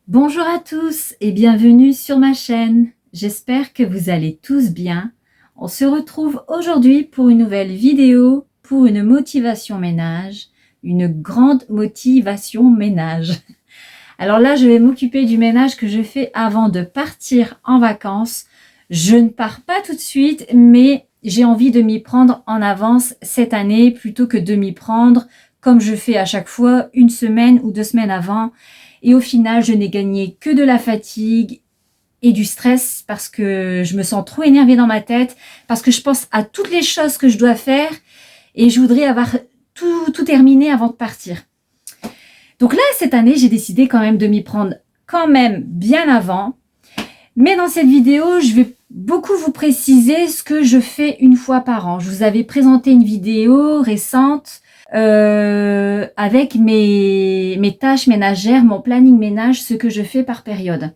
Bonjour à tous et bienvenue sur ma chaîne. J'espère que vous allez tous bien. On se retrouve aujourd'hui pour une nouvelle vidéo pour une motivation ménage, une grande motivation ménage. Alors là, je vais m'occuper du ménage que je fais avant de partir en vacances. Je ne pars pas tout de suite, mais j'ai envie de m'y prendre en avance cette année plutôt que de m'y prendre comme je fais à chaque fois une semaine ou 2 semaines avant. Et au final, je n'ai gagné que de la fatigue et du stress parce que je me sens trop énervée dans ma tête, parce que je pense à toutes les choses que je dois faire et je voudrais avoir tout terminé avant de partir. Donc là, cette année, j'ai décidé quand même de m'y prendre quand même bien avant. Mais dans cette vidéo, je vais beaucoup vous préciser ce que je fais une fois par an. Je vous avais présenté une vidéo récente avec mes tâches ménagères, mon planning ménage, ce que je fais par période.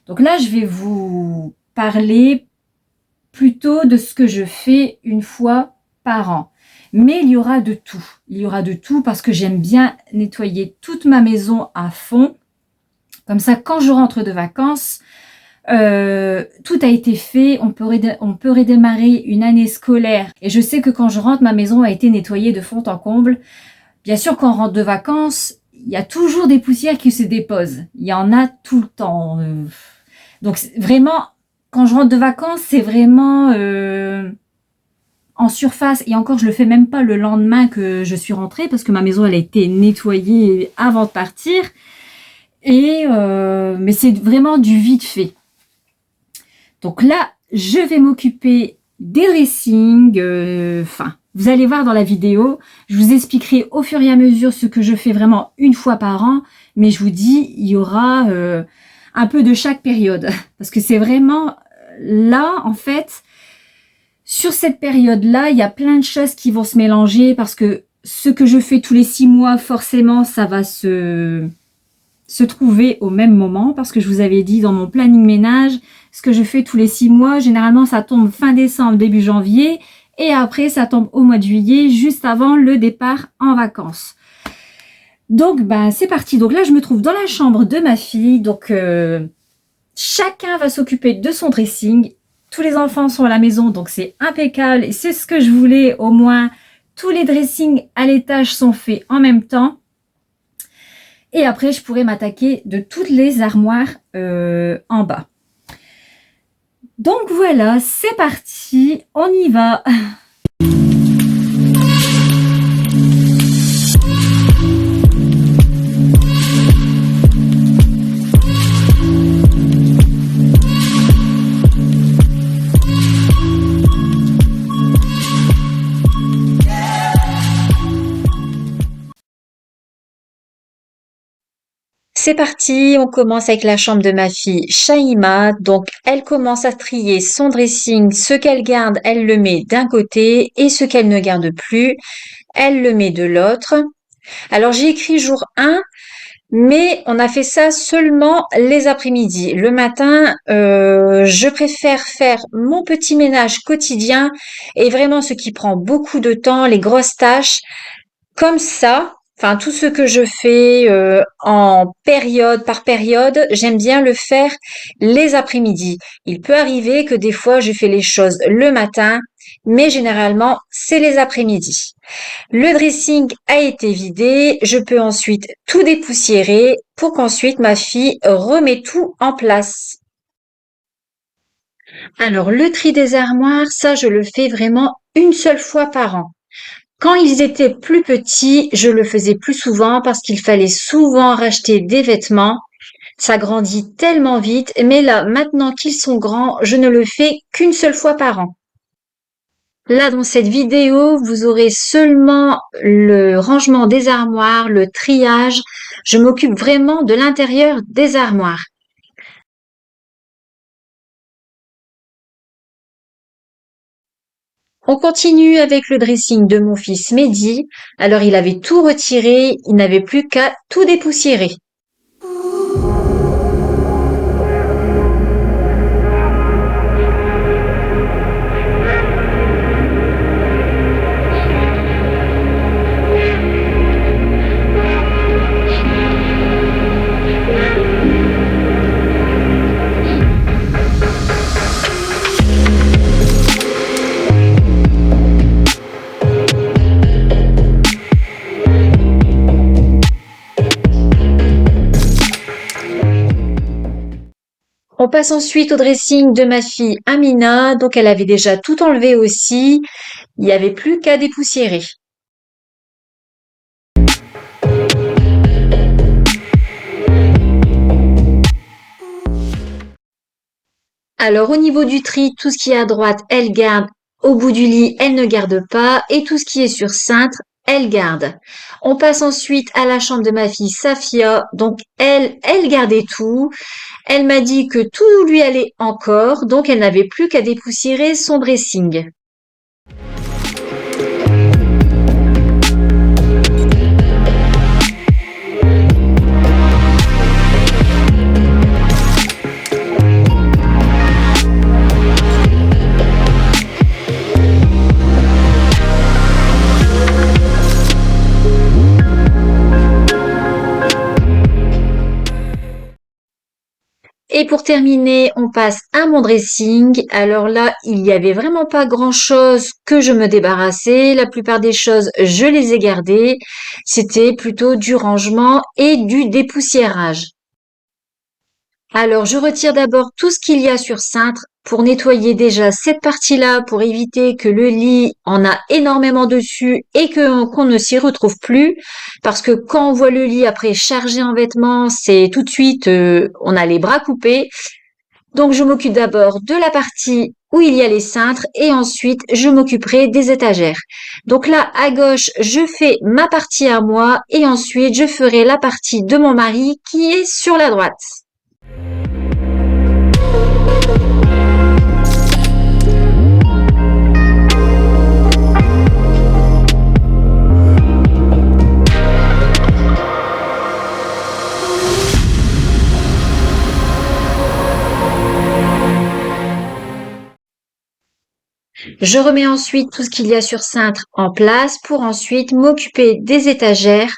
Donc là, je vais vous parler plutôt de ce que je fais une fois par an. Mais il y aura de tout. Il y aura de tout parce que j'aime bien nettoyer toute ma maison à fond. Comme ça, quand je rentre de vacances, tout a été fait, on peut redémarrer une année scolaire. Et je sais que quand je rentre, ma maison a été nettoyée de fond en comble. Bien sûr, quand on rentre de vacances, il y a toujours des poussières qui se déposent. Il y en a tout le temps. Donc vraiment, quand je rentre de vacances, c'est vraiment en surface. Et encore, je le fais même pas le lendemain que je suis rentrée parce que ma maison, elle a été nettoyée avant de partir. Mais c'est vraiment du vite fait. Donc là, je vais m'occuper des dressings. Vous allez voir dans la vidéo, je vous expliquerai au fur et à mesure ce que je fais vraiment une fois par an. Mais je vous dis, il y aura un peu de chaque période. Parce que c'est vraiment là, en fait, sur cette période-là, il y a plein de choses qui vont se mélanger. Parce que ce que je fais tous les 6 mois, forcément, ça va se trouver au même moment. Parce que je vous avais dit dans mon planning ménage, ce que je fais tous les 6 mois, généralement ça tombe fin décembre, début janvier, et après ça tombe au mois de juillet, juste avant le départ en vacances. Donc c'est parti. Donc là je me trouve dans la chambre de ma fille, donc chacun va s'occuper de son dressing. Tous les enfants sont à la maison, donc c'est impeccable, et c'est ce que je voulais. Au moins tous les dressings à l'étage sont faits en même temps. Et après je pourrais m'attaquer de toutes les armoires en bas. Donc voilà, c'est parti, on y va. C'est parti, on commence avec la chambre de ma fille Shaima. Donc elle commence à trier son dressing, ce qu'elle garde, elle le met d'un côté et ce qu'elle ne garde plus, elle le met de l'autre. Alors j'ai écrit jour 1, mais on a fait ça seulement les après-midi. Le matin, je préfère faire mon petit ménage quotidien et vraiment ce qui prend beaucoup de temps, les grosses tâches. Comme ça, enfin tout ce que je fais en période par période, j'aime bien le faire les après-midi. Il peut arriver que des fois je fais les choses le matin, mais généralement c'est les après-midi. Le dressing a été vidé, je peux ensuite tout dépoussiérer pour qu'ensuite ma fille remet tout en place. Alors le tri des armoires, ça je le fais vraiment une seule fois par an. Quand ils étaient plus petits, je le faisais plus souvent parce qu'il fallait souvent racheter des vêtements. Ça grandit tellement vite, mais là, maintenant qu'ils sont grands, je ne le fais qu'une seule fois par an. Là, dans cette vidéo, vous aurez seulement le rangement des armoires, le triage. Je m'occupe vraiment de l'intérieur des armoires. On continue avec le dressing de mon fils Mehdi. Alors, il avait tout retiré, il n'avait plus qu'à tout dépoussiérer. On passe ensuite au dressing de ma fille Amina. Donc elle avait déjà tout enlevé aussi. Il n'y avait plus qu'à dépoussiérer. Alors au niveau du tri, tout ce qui est à droite, elle garde. Au bout du lit, elle ne garde pas. Et tout ce qui est sur cintre, elle garde. On passe ensuite à la chambre de ma fille Safia. Donc elle gardait tout. Elle m'a dit que tout lui allait encore. Donc elle n'avait plus qu'à dépoussiérer son dressing. Et pour terminer, on passe à mon dressing. Alors là, il n'y avait vraiment pas grand-chose que je me débarrassais. La plupart des choses, je les ai gardées. C'était plutôt du rangement et du dépoussiérage. Alors, je retire d'abord tout ce qu'il y a sur cintre pour nettoyer déjà cette partie-là, pour éviter que le lit en a énormément dessus et qu'on ne s'y retrouve plus. Parce que quand on voit le lit après chargé en vêtements, c'est tout de suite, on a les bras coupés. Donc, je m'occupe d'abord de la partie où il y a les cintres et ensuite, je m'occuperai des étagères. Donc là, à gauche, je fais ma partie à moi et ensuite, je ferai la partie de mon mari qui est sur la droite. Je remets ensuite tout ce qu'il y a sur cintre en place pour ensuite m'occuper des étagères.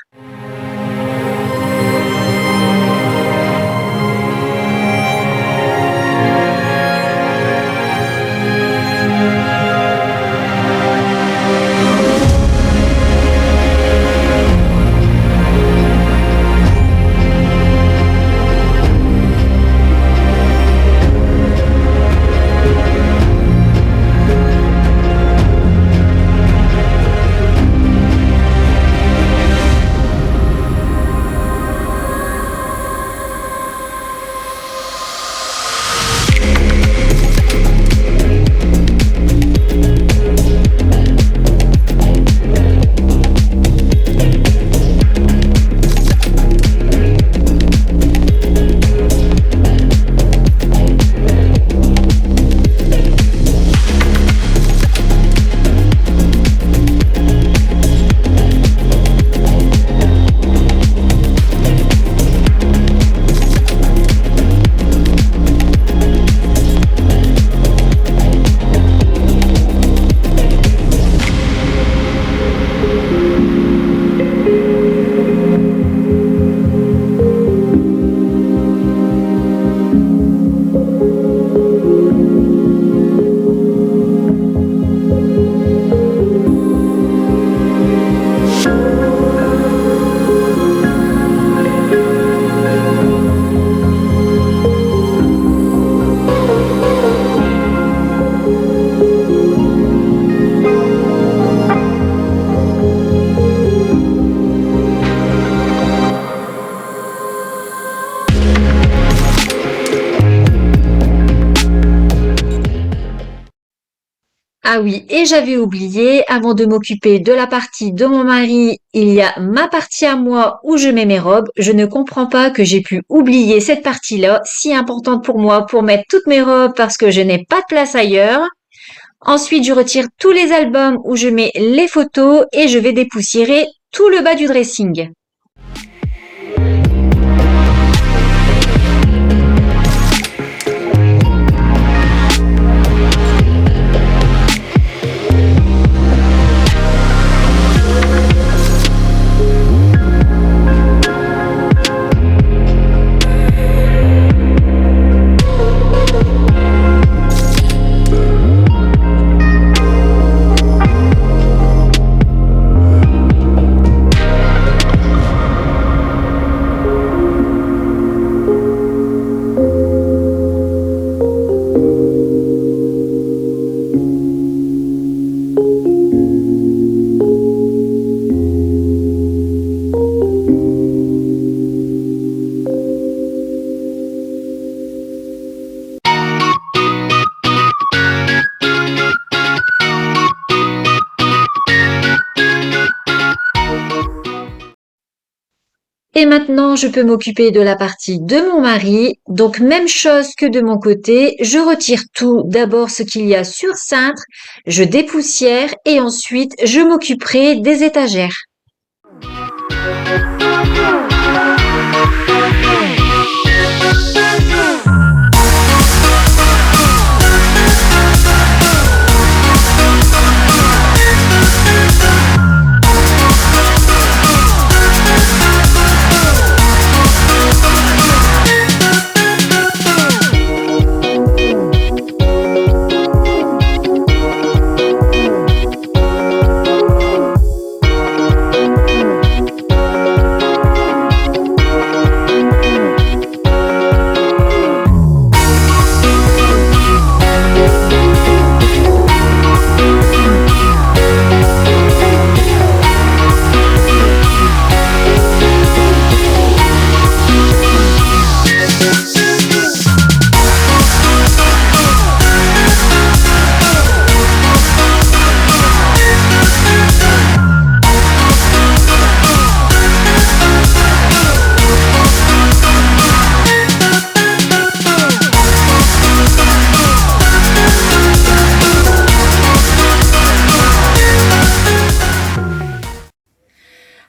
Ah oui, et j'avais oublié, avant de m'occuper de la partie de mon mari, il y a ma partie à moi où je mets mes robes. Je ne comprends pas que j'ai pu oublier cette partie-là, si importante pour moi, pour mettre toutes mes robes parce que je n'ai pas de place ailleurs. Ensuite, je retire tous les albums où je mets les photos et je vais dépoussiérer tout le bas du dressing. maintenant, je peux m'occuper de la partie de mon mari. Donc, même chose que de mon côté, je retire tout. D'abord, ce qu'il y a sur cintre, je dépoussière et ensuite, je m'occuperai des étagères.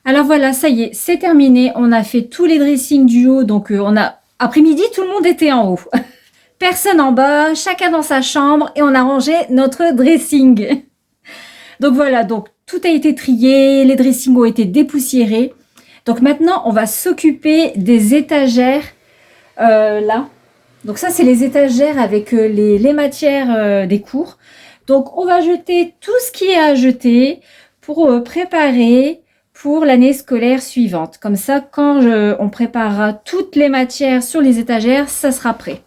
Alors voilà, ça y est, c'est terminé. On a fait tous les dressings du haut. Donc après-midi, tout le monde était en haut. Personne en bas, chacun dans sa chambre et on a rangé notre dressing. Donc voilà, donc tout a été trié, les dressings ont été dépoussiérés. Donc maintenant, on va s'occuper des étagères là. Donc ça, c'est les étagères avec les matières des cours. Donc on va jeter tout ce qui est à jeter pour préparer pour l'année scolaire suivante. Comme ça, quand on préparera toutes les matières sur les étagères, ça sera prêt.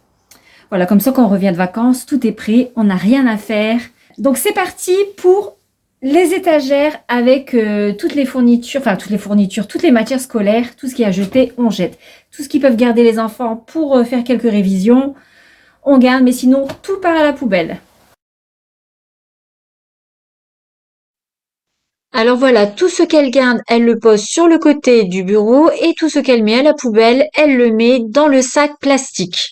Voilà, comme ça, quand on revient de vacances, tout est prêt, on n'a rien à faire. Donc c'est parti pour les étagères avec toutes les fournitures, toutes les matières scolaires, tout ce qui est à jeter, on jette. Tout ce qu'ils peuvent garder les enfants pour faire quelques révisions, on garde, mais sinon, tout part à la poubelle. Alors voilà, tout ce qu'elle garde, elle le pose sur le côté du bureau et tout ce qu'elle met à la poubelle, elle le met dans le sac plastique.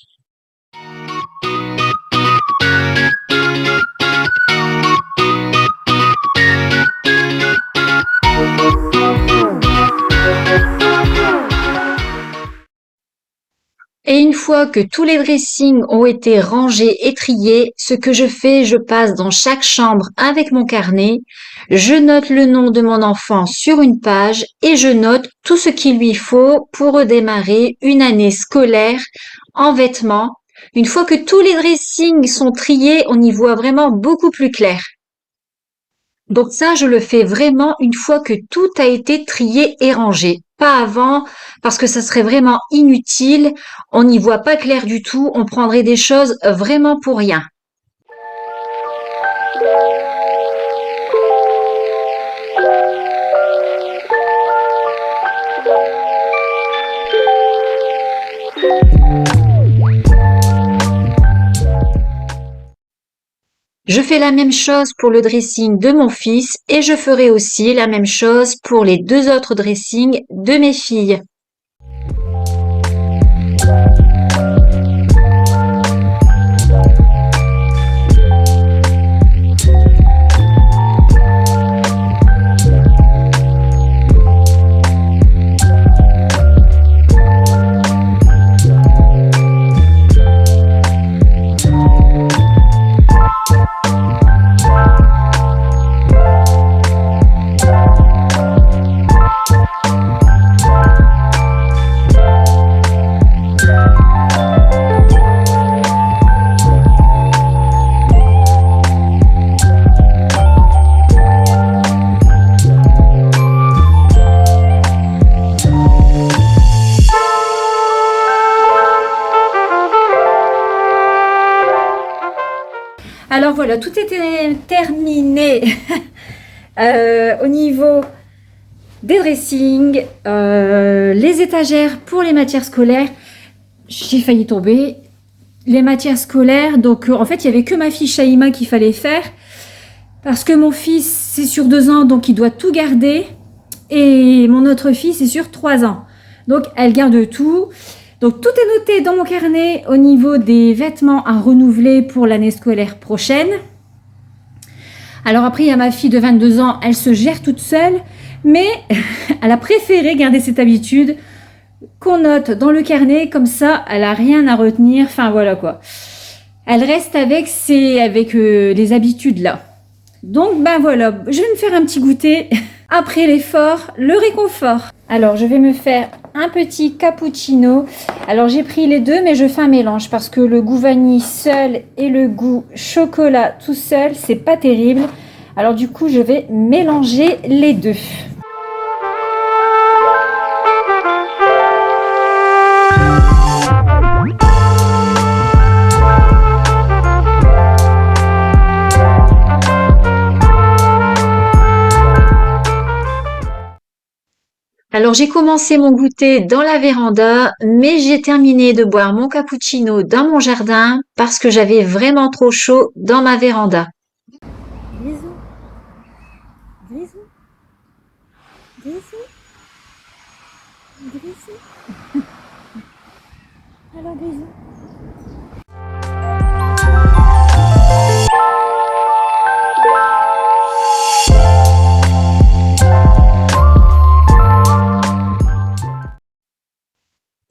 Et une fois que tous les dressings ont été rangés et triés, ce que je fais, je passe dans chaque chambre avec mon carnet, je note le nom de mon enfant sur une page et je note tout ce qu'il lui faut pour redémarrer une année scolaire en vêtements. Une fois que tous les dressings sont triés, on y voit vraiment beaucoup plus clair. Donc ça, je le fais vraiment une fois que tout a été trié et rangé. Pas avant, parce que ça serait vraiment inutile. On n'y voit pas clair du tout. On prendrait des choses vraiment pour rien. Je fais la même chose pour le dressing de mon fils et je ferai aussi la même chose pour les deux autres dressings de mes filles. Alors voilà, tout était terminé au niveau des dressings, les étagères pour les matières scolaires. J'ai failli tomber. Les matières scolaires, donc en fait, il n'y avait que ma fille Shaima qu'il fallait faire. Parce que mon fils, c'est sur 2 ans, donc il doit tout garder. Et mon autre fils, c'est sur 3 ans. Donc, elle garde tout. Donc, tout est noté dans mon carnet au niveau des vêtements à renouveler pour l'année scolaire prochaine. Alors après, il y a ma fille de 22 ans, elle se gère toute seule, mais elle a préféré garder cette habitude qu'on note dans le carnet, comme ça, elle n'a rien à retenir, enfin voilà quoi. Elle reste avec les habitudes là. Donc ben voilà, je vais me faire un petit goûter. Après l'effort, le réconfort. Alors je vais me faire un petit cappuccino. Alors j'ai pris les deux, mais je fais un mélange parce que le goût vanille seul et le goût chocolat tout seul, c'est pas terrible. Alors du coup, je vais mélanger les deux. Alors j'ai commencé mon goûter dans la véranda, mais j'ai terminé de boire mon cappuccino dans mon jardin parce que j'avais vraiment trop chaud dans ma véranda. Grisou, grisou, grisou, grisou. Alors grisou.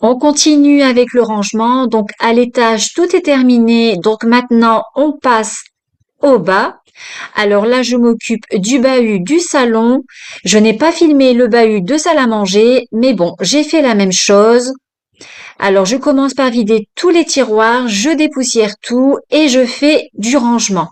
On continue avec le rangement. Donc à l'étage, tout est terminé. Donc maintenant, on passe au bas. Alors là, je m'occupe du bahut du salon. Je n'ai pas filmé le bahut de salle à manger, mais bon, j'ai fait la même chose. Alors je commence par vider tous les tiroirs, je dépoussière tout et je fais du rangement.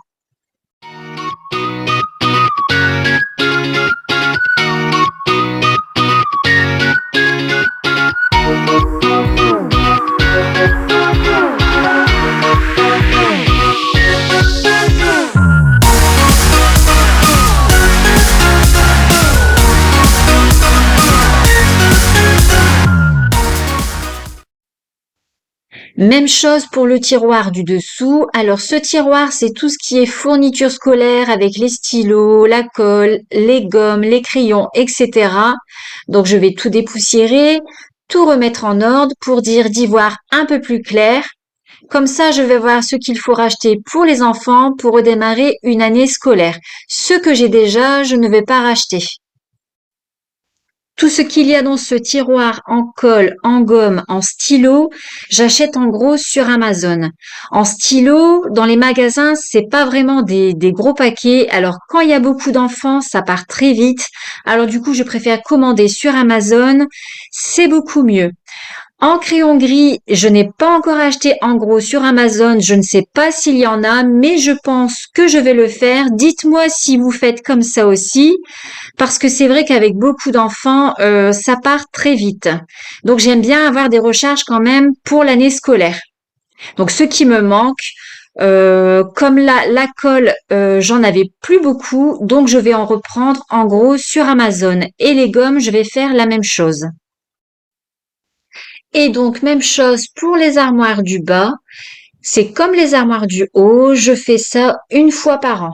Même chose pour le tiroir du dessous. Alors ce tiroir, c'est tout ce qui est fourniture scolaire avec les stylos, la colle, les gommes, les crayons, etc. Donc je vais tout dépoussiérer, tout remettre en ordre pour d'y voir un peu plus clair. Comme ça, je vais voir ce qu'il faut racheter pour les enfants pour redémarrer une année scolaire. Ce que j'ai déjà, je ne vais pas racheter. Tout ce qu'il y a dans ce tiroir en colle, en gomme, en stylo, j'achète en gros sur Amazon. En stylo, dans les magasins, c'est pas vraiment des gros paquets. Alors quand il y a beaucoup d'enfants, ça part très vite. Alors du coup, je préfère commander sur Amazon. C'est beaucoup mieux. En crayon gris, je n'ai pas encore acheté en gros sur Amazon. Je ne sais pas s'il y en a, mais je pense que je vais le faire. Dites-moi si vous faites comme ça aussi, parce que c'est vrai qu'avec beaucoup d'enfants, ça part très vite. Donc j'aime bien avoir des recharges quand même pour l'année scolaire. Donc ce qui me manque, comme la colle, j'en avais plus beaucoup, donc je vais en reprendre en gros sur Amazon. Et les gommes, je vais faire la même chose. Et donc, même chose pour les armoires du bas. C'est comme les armoires du haut, je fais ça une fois par an.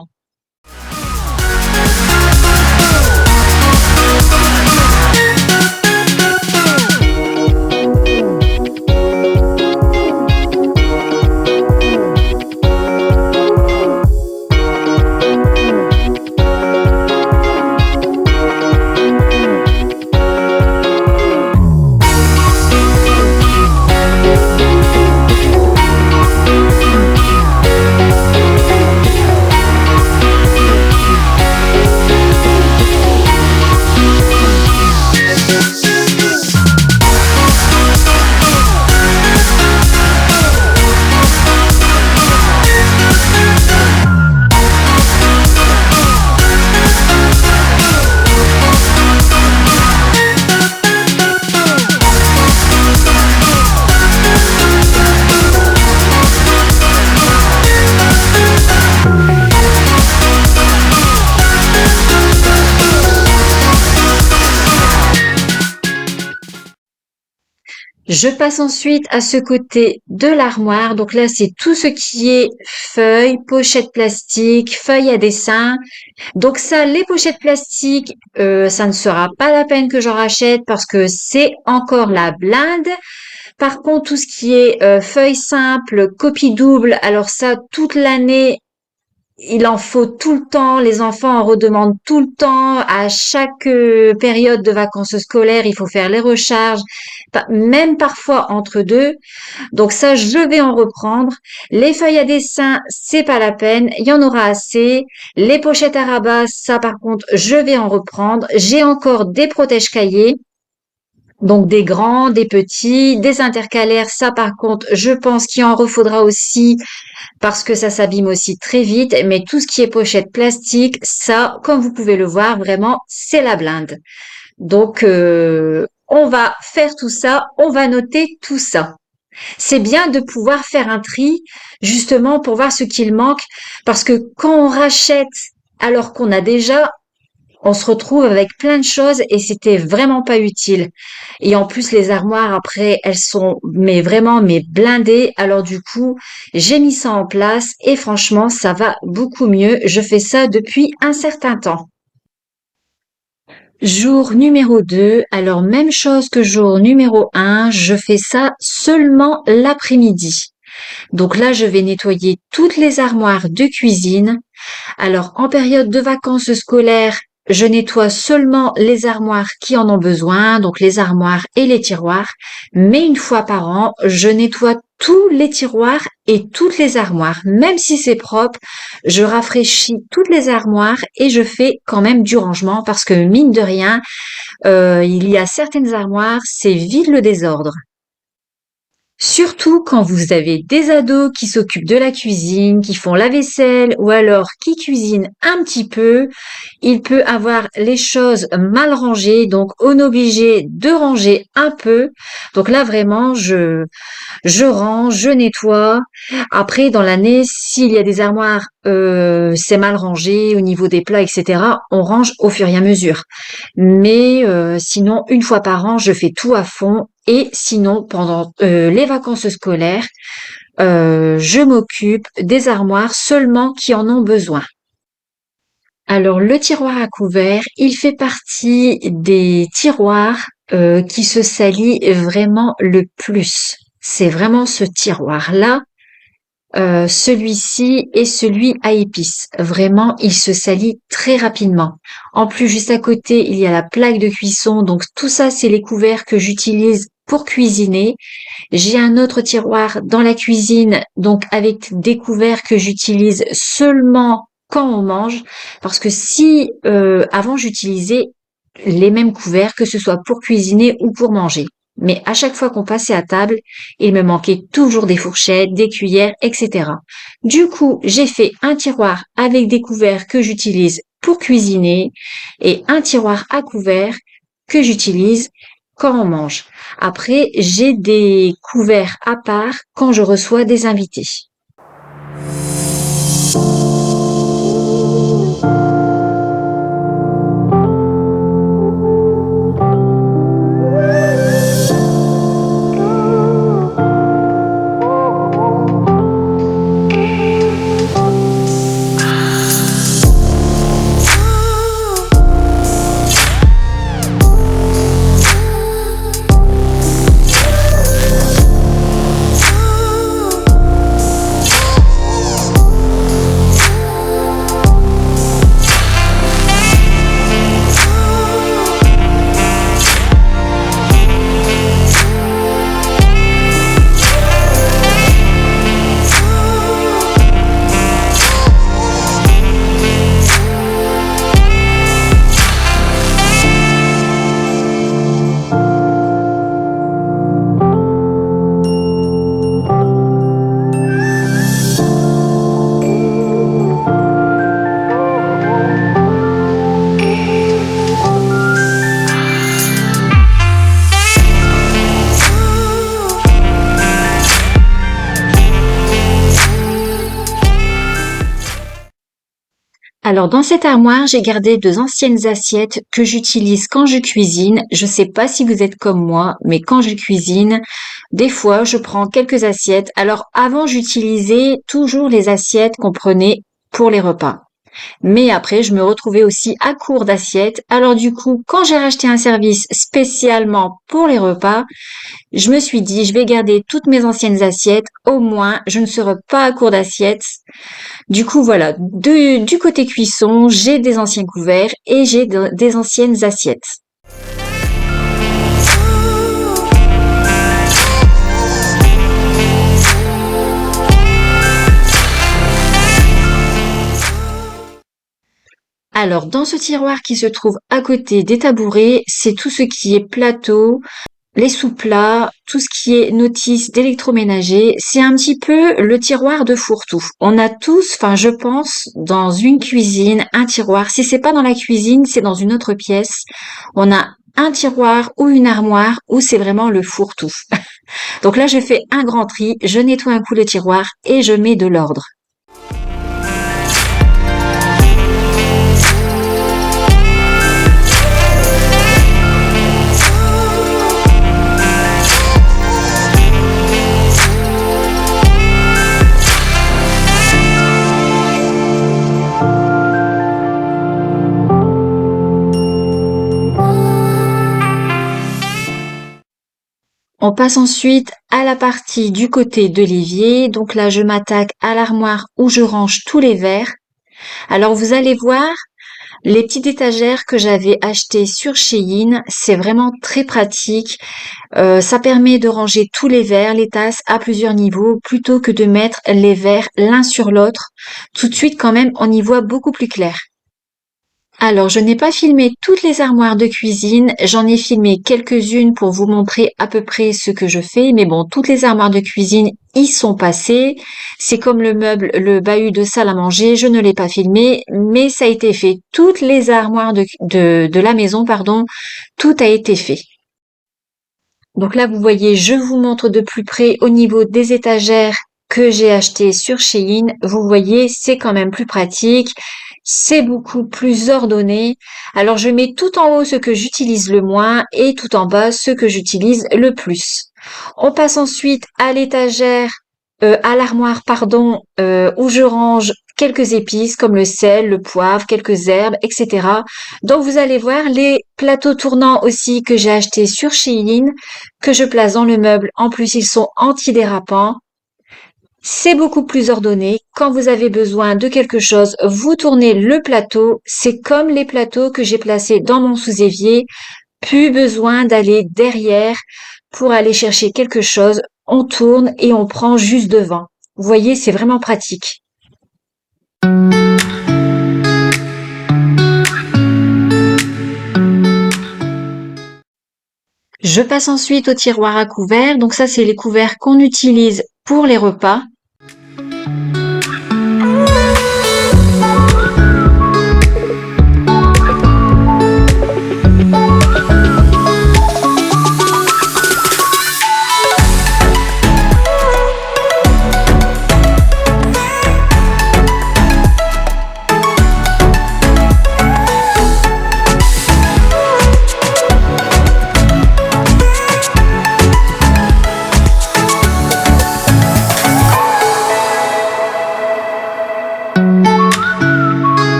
Je passe ensuite à ce côté de l'armoire. Donc là, c'est tout ce qui est feuilles, pochettes plastiques, feuilles à dessin. Donc ça, les pochettes plastiques, ça ne sera pas la peine que j'en rachète parce que c'est encore la blinde. Par contre, tout ce qui est feuilles simples, copie double, alors ça, toute l'année, il en faut tout le temps. Les enfants en redemandent tout le temps. À chaque période de vacances scolaires, il faut faire les recharges, même parfois entre deux. Donc ça, je vais en reprendre. Les feuilles à dessin, c'est pas la peine. Il y en aura assez. Les pochettes à rabat, ça par contre, je vais en reprendre. J'ai encore des protège-cahiers. Donc des grands, des petits, des intercalaires, ça par contre, je pense qu'il en refaudra aussi parce que ça s'abîme aussi très vite. Mais tout ce qui est pochette plastique, ça, comme vous pouvez le voir, vraiment, c'est la blinde. Donc, on va faire tout ça, on va noter tout ça. C'est bien de pouvoir faire un tri, justement, pour voir ce qu'il manque, parce que quand on rachète alors qu'on a déjà, on se retrouve avec plein de choses et c'était vraiment pas utile. Et en plus, les armoires, après, elles sont mais blindées. Alors du coup, j'ai mis ça en place et franchement, ça va beaucoup mieux. Je fais ça depuis un certain temps. Jour numéro 2, alors même chose que jour numéro 1, je fais ça seulement l'après-midi. Donc là, je vais nettoyer toutes les armoires de cuisine. Alors, en période de vacances scolaires, je nettoie seulement les armoires qui en ont besoin, donc les armoires et les tiroirs. Mais une fois par an, je nettoie tous les tiroirs et toutes les armoires. Même si c'est propre, je rafraîchis toutes les armoires et je fais quand même du rangement parce que mine de rien, il y a certaines armoires, c'est vite le désordre. Surtout quand vous avez des ados qui s'occupent de la cuisine, qui font la vaisselle ou alors qui cuisinent un petit peu, il peut avoir les choses mal rangées, donc on est obligé de ranger un peu. Donc là vraiment, je range, je nettoie. Après, dans l'année, s'il y a des armoires, c'est mal rangé au niveau des plats, etc., on range au fur et à mesure. Mais sinon, une fois par an, je fais tout à fond. Et sinon, pendant les vacances scolaires, je m'occupe des armoires seulement qui en ont besoin. Alors, le tiroir à couvert, il fait partie des tiroirs qui se salissent vraiment le plus. C'est vraiment ce tiroir-là, celui-ci et celui à épices. Vraiment, il se salit très rapidement. En plus, juste à côté, il y a la plaque de cuisson. Donc, tout ça, c'est les couverts que j'utilise pour cuisiner. J'ai un autre tiroir dans la cuisine, donc avec des couverts que j'utilise seulement quand on mange. Parce que si avant j'utilisais les mêmes couverts, que ce soit pour cuisiner ou pour manger. Mais à chaque fois qu'on passait à table, il me manquait toujours des fourchettes, des cuillères, etc. Du coup, j'ai fait un tiroir avec des couverts que j'utilise pour cuisiner et un tiroir à couverts que j'utilise quand on mange. Après, j'ai des couverts à part quand je reçois des invités. Alors dans cette armoire, j'ai gardé 2 anciennes assiettes que j'utilise quand je cuisine. Je sais pas si vous êtes comme moi, mais quand je cuisine, des fois je prends quelques assiettes. Alors avant, j'utilisais toujours les assiettes qu'on prenait pour les repas. Mais après, je me retrouvais aussi à court d'assiettes. Alors du coup, quand j'ai racheté un service spécialement pour les repas, je me suis dit, je vais garder toutes mes anciennes assiettes. Au moins, je ne serai pas à court d'assiettes. Du coup, voilà, du côté cuisson, j'ai des anciens couverts et j'ai des anciennes assiettes. Alors, dans ce tiroir qui se trouve à côté des tabourets, c'est tout ce qui est plateau, les sous-plats, tout ce qui est notice d'électroménager. C'est un petit peu le tiroir de fourre-tout. On a tous, enfin, je pense, dans une cuisine, un tiroir. Si c'est pas dans la cuisine, c'est dans une autre pièce. On a un tiroir ou une armoire où c'est vraiment le fourre-tout. Donc là, je fais un grand tri, je nettoie un coup le tiroir et je mets de l'ordre. On passe ensuite à la partie du côté de l'évier. Donc là, je m'attaque à l'armoire où je range tous les verres. Alors vous allez voir, les petites étagères que j'avais achetées sur Shein, c'est vraiment très pratique. Ça permet de ranger tous les verres, les tasses à plusieurs niveaux, plutôt que de mettre les verres l'un sur l'autre. Tout de suite, quand même, on y voit beaucoup plus clair. Alors, je n'ai pas filmé toutes les armoires de cuisine, j'en ai filmé quelques-unes pour vous montrer à peu près ce que je fais, mais bon, toutes les armoires de cuisine y sont passées. C'est comme le meuble, le bahut de salle à manger, je ne l'ai pas filmé, mais ça a été fait. Toutes les armoires de la maison, pardon, tout a été fait. Donc là, vous voyez, je vous montre de plus près au niveau des étagères que j'ai achetées sur Shein. Vous voyez, c'est quand même plus pratique. C'est beaucoup plus ordonné. Alors, je mets tout en haut ce que j'utilise le moins et tout en bas ce que j'utilise le plus. On passe ensuite à l'étagère, à l'armoire, pardon, où je range quelques épices comme le sel, le poivre, quelques herbes, etc. Donc, vous allez voir les plateaux tournants aussi que j'ai achetés sur Shein, que je place dans le meuble. En plus, ils sont antidérapants. C'est beaucoup plus ordonné. Quand vous avez besoin de quelque chose, vous tournez le plateau. C'est comme les plateaux que j'ai placés dans mon sous-évier. Plus besoin d'aller derrière pour aller chercher quelque chose. On tourne et on prend juste devant. Vous voyez, c'est vraiment pratique. Je passe ensuite au tiroir à couverts. Donc ça, c'est les couverts qu'on utilise pour les repas.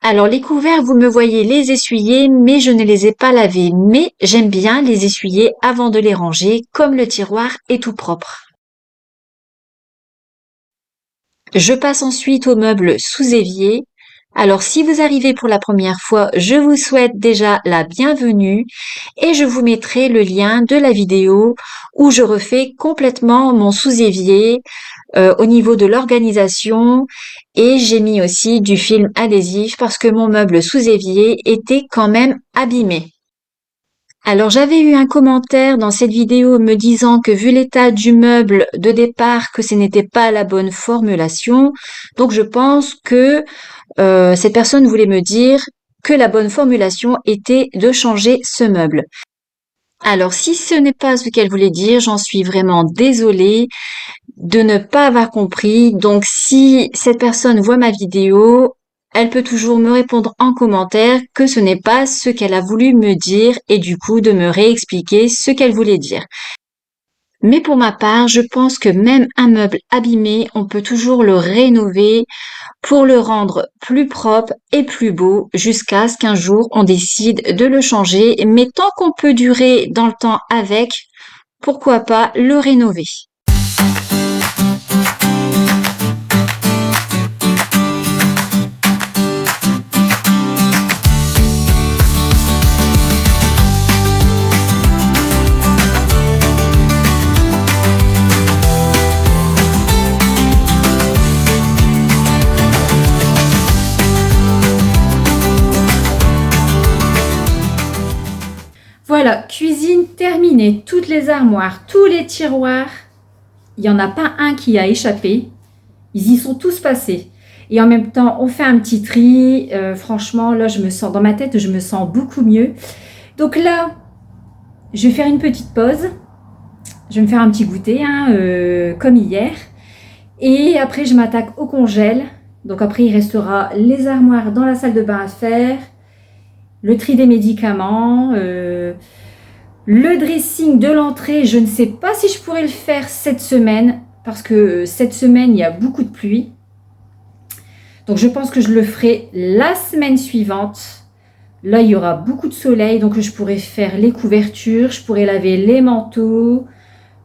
Alors les couverts, vous me voyez les essuyer, mais je ne les ai pas lavés. Mais j'aime bien les essuyer avant de les ranger, comme le tiroir est tout propre. Je passe ensuite au meuble sous évier. Alors si vous arrivez pour la première fois, je vous souhaite déjà la bienvenue et je vous mettrai le lien de la vidéo où je refais complètement mon sous-évier au niveau de l'organisation et j'ai mis aussi du film adhésif parce que mon meuble sous-évier était quand même abîmé. Alors j'avais eu un commentaire dans cette vidéo me disant que vu l'état du meuble de départ que ce n'était pas la bonne formulation. Donc je pense que cette personne voulait me dire que la bonne formulation était de changer ce meuble. Alors si ce n'est pas ce qu'elle voulait dire, j'en suis vraiment désolée de ne pas avoir compris. Donc si cette personne voit ma vidéo, elle peut toujours me répondre en commentaire que ce n'est pas ce qu'elle a voulu me dire et du coup de me réexpliquer ce qu'elle voulait dire. Mais pour ma part, je pense que même un meuble abîmé, on peut toujours le rénover pour le rendre plus propre et plus beau jusqu'à ce qu'un jour on décide de le changer. Mais tant qu'on peut durer dans le temps avec, pourquoi pas le rénover? Voilà, cuisine terminée, toutes les armoires, tous les tiroirs. Il n'y en a pas un qui a échappé. Ils y sont tous passés. Et en même temps, on fait un petit tri. Franchement, là, dans ma tête, je me sens beaucoup mieux. Donc là, je vais faire une petite pause. Je vais me faire un petit goûter, comme hier. Et après, je m'attaque au congèle. Donc après, il restera les armoires dans la salle de bain à faire. Le tri des médicaments, le dressing de l'entrée, je ne sais pas si je pourrais le faire cette semaine, parce que cette semaine, il y a beaucoup de pluie. Donc je pense que je le ferai la semaine suivante. Là, il y aura beaucoup de soleil, donc je pourrais faire les couvertures, je pourrais laver les manteaux.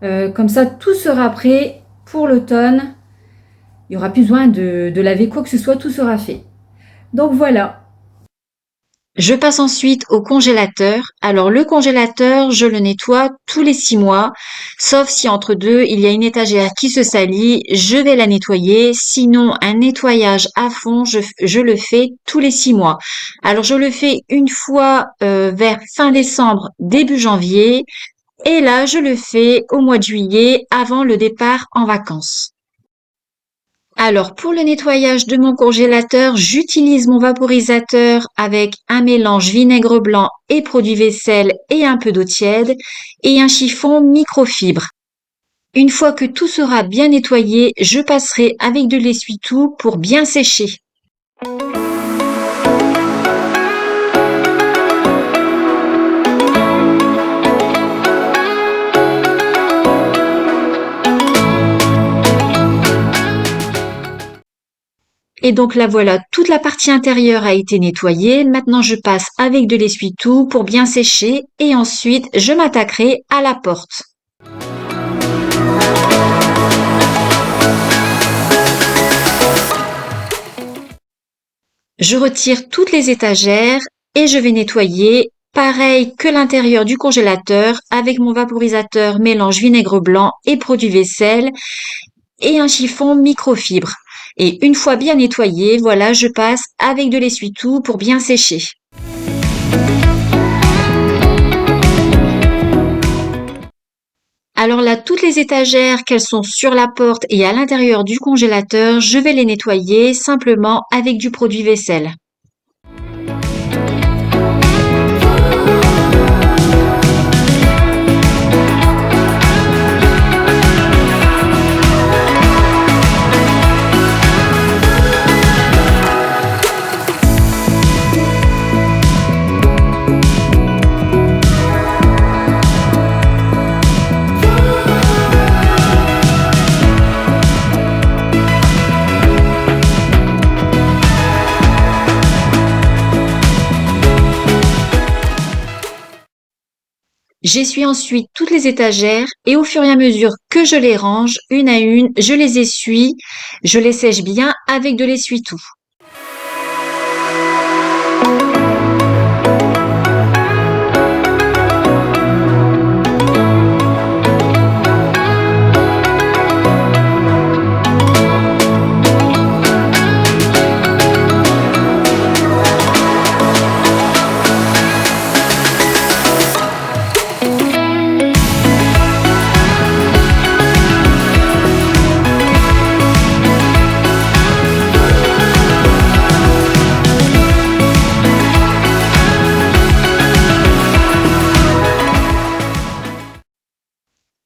Comme ça, tout sera prêt pour l'automne. Il n'y aura plus besoin de laver quoi que ce soit, tout sera fait. Donc voilà. Je passe ensuite au congélateur. Alors le congélateur, je le nettoie tous les 6 mois, sauf si entre deux, il y a une étagère qui se salit, je vais la nettoyer. Sinon, un nettoyage à fond, je le fais tous les 6 mois. Alors je le fais une fois vers fin décembre, début janvier, et là je le fais au mois de juillet avant le départ en vacances. Alors, pour le nettoyage de mon congélateur, j'utilise mon vaporisateur avec un mélange vinaigre blanc et produit vaisselle et un peu d'eau tiède et un chiffon microfibre. Une fois que tout sera bien nettoyé, je passerai avec de l'essuie-tout pour bien sécher. Et donc là voilà, toute la partie intérieure a été nettoyée. Maintenant je passe avec de l'essuie-tout pour bien sécher et ensuite je m'attaquerai à la porte. Je retire toutes les étagères et je vais nettoyer, pareil que l'intérieur du congélateur avec mon vaporisateur mélange vinaigre blanc et produit vaisselle et un chiffon microfibre. Et une fois bien nettoyé, voilà, je passe avec de l'essuie-tout pour bien sécher. Alors là, toutes les étagères qu'elles sont sur la porte et à l'intérieur du congélateur, je vais les nettoyer simplement avec du produit vaisselle. J'essuie ensuite toutes les étagères et au fur et à mesure que je les range, une à une, je les essuie, je les sèche bien avec de l'essuie-tout.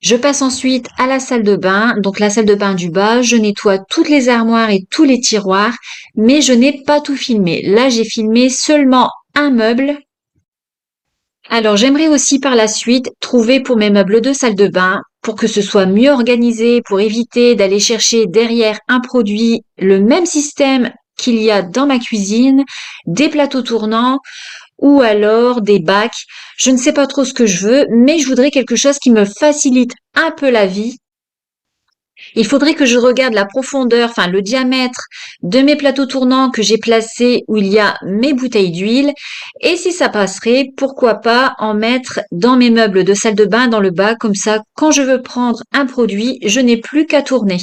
Je passe ensuite à la salle de bain, donc la salle de bain du bas, je nettoie toutes les armoires et tous les tiroirs, mais je n'ai pas tout filmé. Là, j'ai filmé seulement un meuble. Alors, j'aimerais aussi par la suite trouver pour mes meubles de salle de bain, pour que ce soit mieux organisé, pour éviter d'aller chercher derrière un produit le même système qu'il y a dans ma cuisine, des plateaux tournants ou alors des bacs. Je ne sais pas trop ce que je veux, mais je voudrais quelque chose qui me facilite un peu la vie. Il faudrait que je regarde la profondeur, enfin le diamètre de mes plateaux tournants que j'ai placés où il y a mes bouteilles d'huile. Et si ça passerait, pourquoi pas en mettre dans mes meubles de salle de bain dans le bas, comme ça, quand je veux prendre un produit, je n'ai plus qu'à tourner.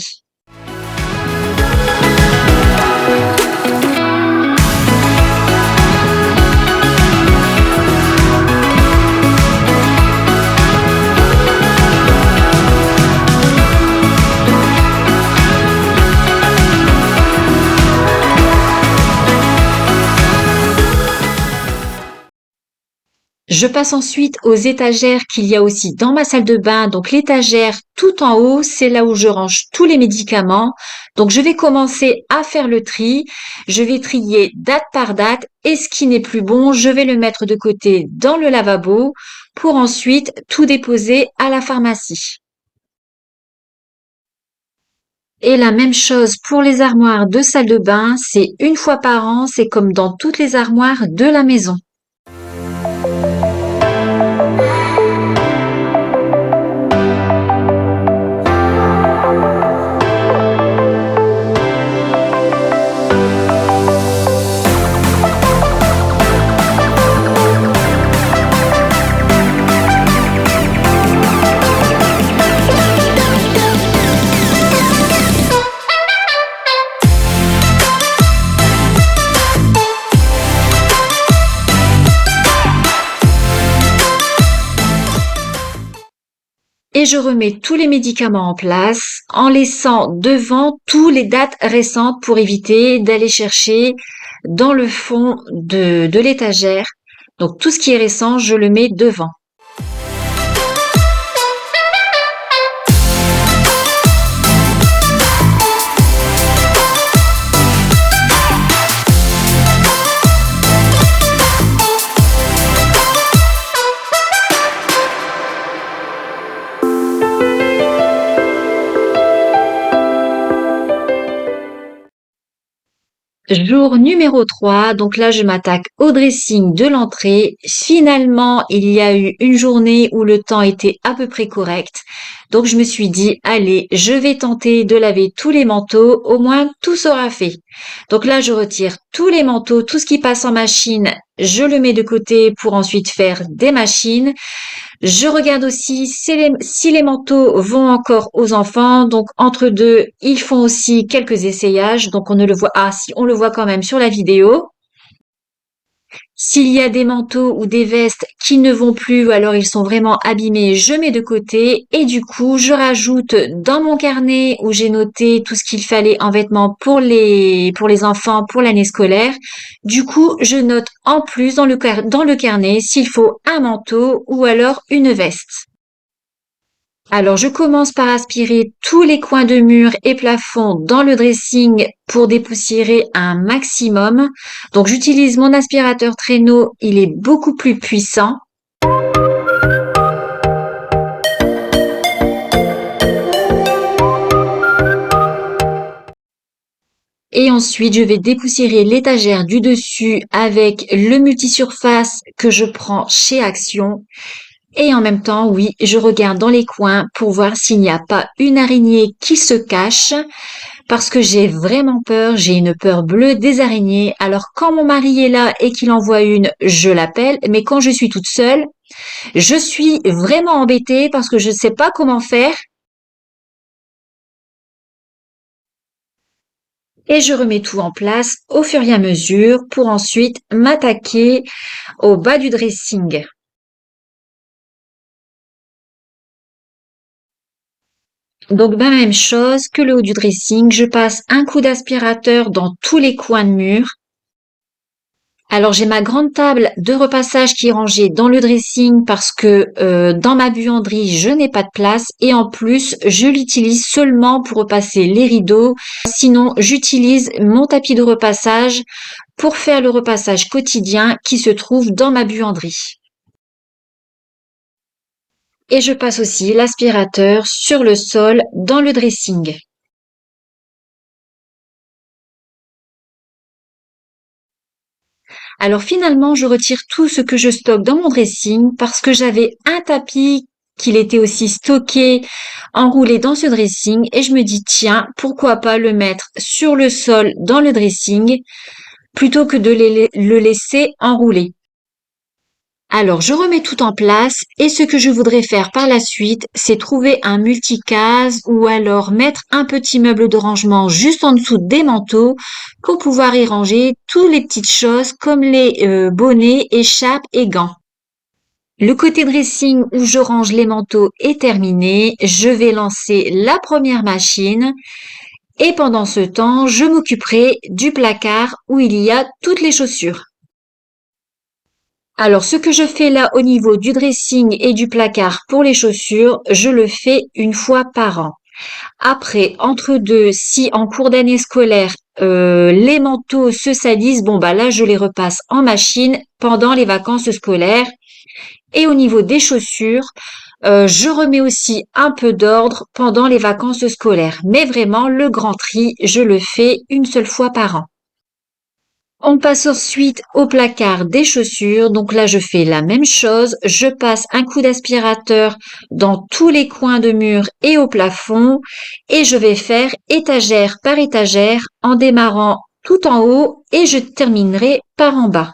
Je passe ensuite aux étagères qu'il y a aussi dans ma salle de bain. Donc l'étagère tout en haut, c'est là où je range tous les médicaments. Donc je vais commencer à faire le tri. Je vais trier date par date et ce qui n'est plus bon, je vais le mettre de côté dans le lavabo pour ensuite tout déposer à la pharmacie. Et la même chose pour les armoires de salle de bain, c'est une fois par an, c'est comme dans toutes les armoires de la maison. Et je remets tous les médicaments en place en laissant devant toutes les dates récentes pour éviter d'aller chercher dans le fond de l'étagère. Donc tout ce qui est récent, je le mets devant. Jour numéro 3, donc là je m'attaque au dressing de l'entrée. Finalement, il y a eu une journée où le temps était à peu près correct. Donc je me suis dit, allez, je vais tenter de laver tous les manteaux, au moins tout sera fait. Donc là je retire tous les manteaux, tout ce qui passe en machine, je le mets de côté pour ensuite faire des machines. Je regarde aussi si les manteaux vont encore aux enfants. Donc, entre deux, ils font aussi quelques essayages. Donc, on ne le voit, ah, si, on le voit quand même sur la vidéo. S'il y a des manteaux ou des vestes qui ne vont plus ou alors ils sont vraiment abîmés, je mets de côté et du coup, je rajoute dans mon carnet où j'ai noté tout ce qu'il fallait en vêtements pour les enfants pour l'année scolaire. Du coup, je note en plus dans le carnet s'il faut un manteau ou alors une veste. Alors, je commence par aspirer tous les coins de mur et plafonds dans le dressing pour dépoussiérer un maximum. Donc, j'utilise mon aspirateur traîneau, il est beaucoup plus puissant. Et ensuite, je vais dépoussiérer l'étagère du dessus avec le multisurface que je prends chez Action. Et en même temps, oui, je regarde dans les coins pour voir s'il n'y a pas une araignée qui se cache parce que j'ai vraiment peur, j'ai une peur bleue des araignées. Alors quand mon mari est là et qu'il en voit une, je l'appelle, mais quand je suis toute seule, je suis vraiment embêtée parce que je ne sais pas comment faire et je remets tout en place au fur et à mesure pour ensuite m'attaquer au bas du dressing. Donc, même chose que le haut du dressing, je passe un coup d'aspirateur dans tous les coins de mur. Alors j'ai ma grande table de repassage qui est rangée dans le dressing parce que dans ma buanderie je n'ai pas de place et en plus je l'utilise seulement pour repasser les rideaux. Sinon j'utilise mon tapis de repassage pour faire le repassage quotidien qui se trouve dans ma buanderie. Et je passe aussi l'aspirateur sur le sol dans le dressing. Alors finalement, je retire tout ce que je stocke dans mon dressing parce que j'avais un tapis qu'il était aussi stocké, enroulé dans ce dressing et je me dis tiens, pourquoi pas le mettre sur le sol dans le dressing plutôt que de le laisser enrouler. Alors, je remets tout en place et ce que je voudrais faire par la suite, c'est trouver un multicase ou alors mettre un petit meuble de rangement juste en dessous des manteaux pour pouvoir y ranger toutes les petites choses comme les bonnets, écharpes et gants. Le côté dressing où je range les manteaux est terminé. Je vais lancer la première machine et pendant ce temps, je m'occuperai du placard où il y a toutes les chaussures. Alors, ce que je fais là au niveau du dressing et du placard pour les chaussures, je le fais une fois par an. Après, entre deux, si en cours d'année scolaire, les manteaux se salissent, bon bah là, je les repasse en machine pendant les vacances scolaires. Et au niveau des chaussures, je remets aussi un peu d'ordre pendant les vacances scolaires. Mais vraiment, le grand tri, je le fais une seule fois par an. On passe ensuite au placard des chaussures. Donc là, je fais la même chose. Je passe un coup d'aspirateur dans tous les coins de mur et au plafond. Et je vais faire étagère par étagère en démarrant tout en haut et je terminerai par en bas.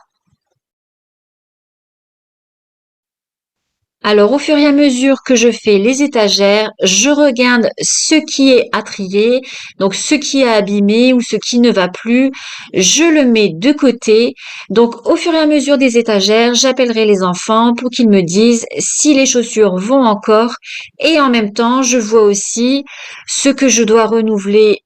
Alors, au fur et à mesure que je fais les étagères, je regarde ce qui est à trier, donc ce qui est abîmé ou ce qui ne va plus, je le mets de côté. Donc, au fur et à mesure des étagères, j'appellerai les enfants pour qu'ils me disent si les chaussures vont encore. Et en même temps, je vois aussi ce que je dois renouveler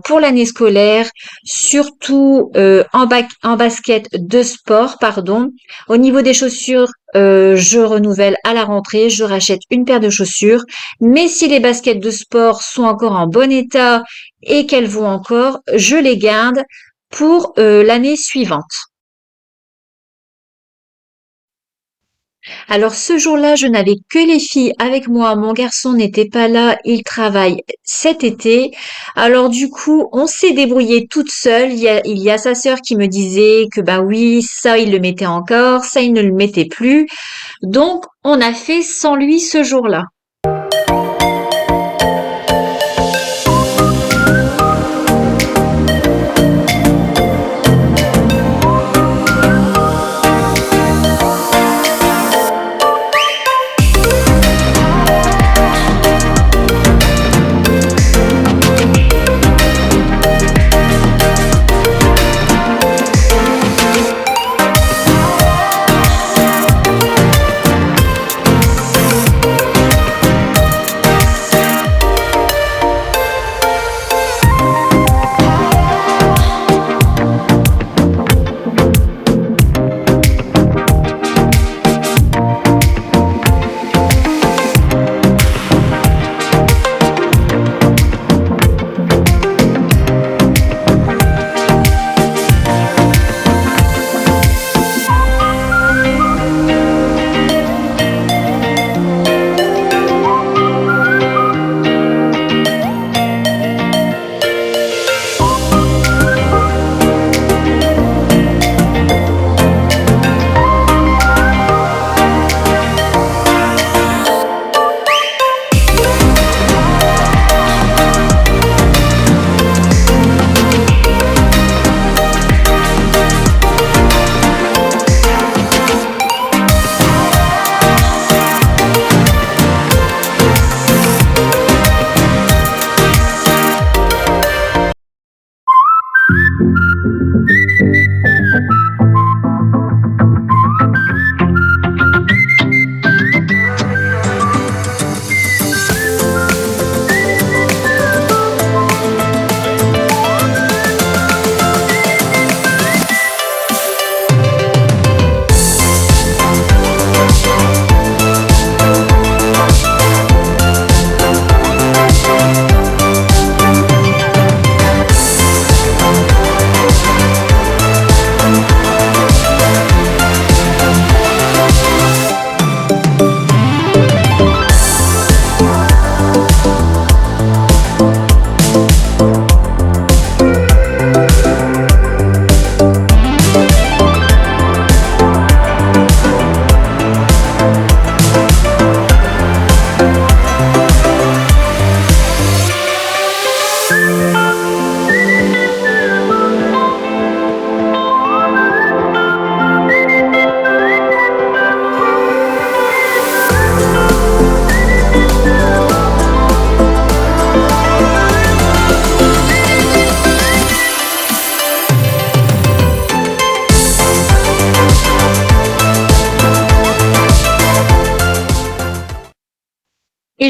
pour l'année scolaire, surtout en basket de sport, pardon. Au niveau des chaussures, je renouvelle à la rentrée, je rachète une paire de chaussures. Mais si les baskets de sport sont encore en bon état et qu'elles vont encore, je les garde pour l'année suivante. Alors ce jour-là, je n'avais que les filles avec moi. Mon garçon n'était pas là, il travaille cet été. Alors du coup, on s'est débrouillé toute seule. Il y a sa sœur qui me disait que bah oui, ça il le mettait encore, ça il ne le mettait plus. Donc on a fait sans lui ce jour-là.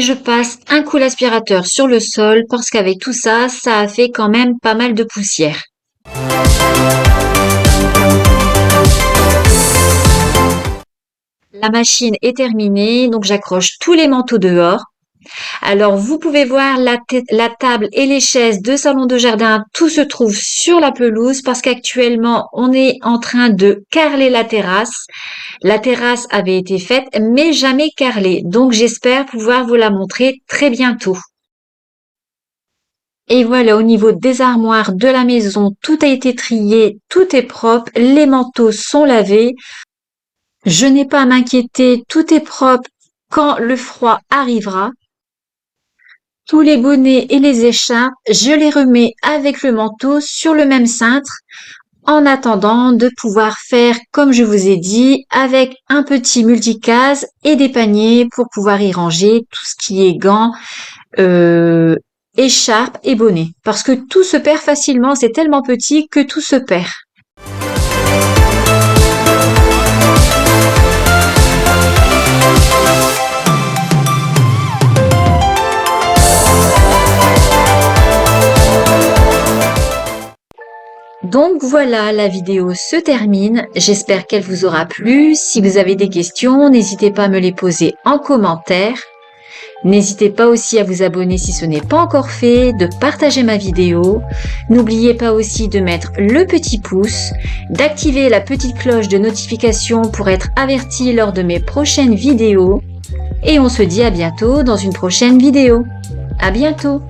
je passe un coup l'aspirateur sur le sol parce qu'avec tout ça, ça a fait quand même pas mal de poussière. La machine est terminée, donc j'accroche tous les manteaux dehors. Alors, vous pouvez voir la table et les chaises de salon de jardin, tout se trouve sur la pelouse parce qu'actuellement, on est en train de carreler la terrasse. La terrasse avait été faite, mais jamais carrelée. Donc, j'espère pouvoir vous la montrer très bientôt. Et voilà, au niveau des armoires de la maison, tout a été trié, tout est propre, les manteaux sont lavés. Je n'ai pas à m'inquiéter, tout est propre quand le froid arrivera. Tous les bonnets et les écharpes, je les remets avec le manteau sur le même cintre en attendant de pouvoir faire, comme je vous ai dit, avec un petit multicase et des paniers pour pouvoir y ranger tout ce qui est gants, écharpes et bonnets. Parce que tout se perd facilement, c'est tellement petit que tout se perd. Donc voilà, la vidéo se termine. J'espère qu'elle vous aura plu. Si vous avez des questions, n'hésitez pas à me les poser en commentaire. N'hésitez pas aussi à vous abonner si ce n'est pas encore fait, de partager ma vidéo. N'oubliez pas aussi de mettre le petit pouce, d'activer la petite cloche de notification pour être averti lors de mes prochaines vidéos. Et on se dit à bientôt dans une prochaine vidéo. À bientôt!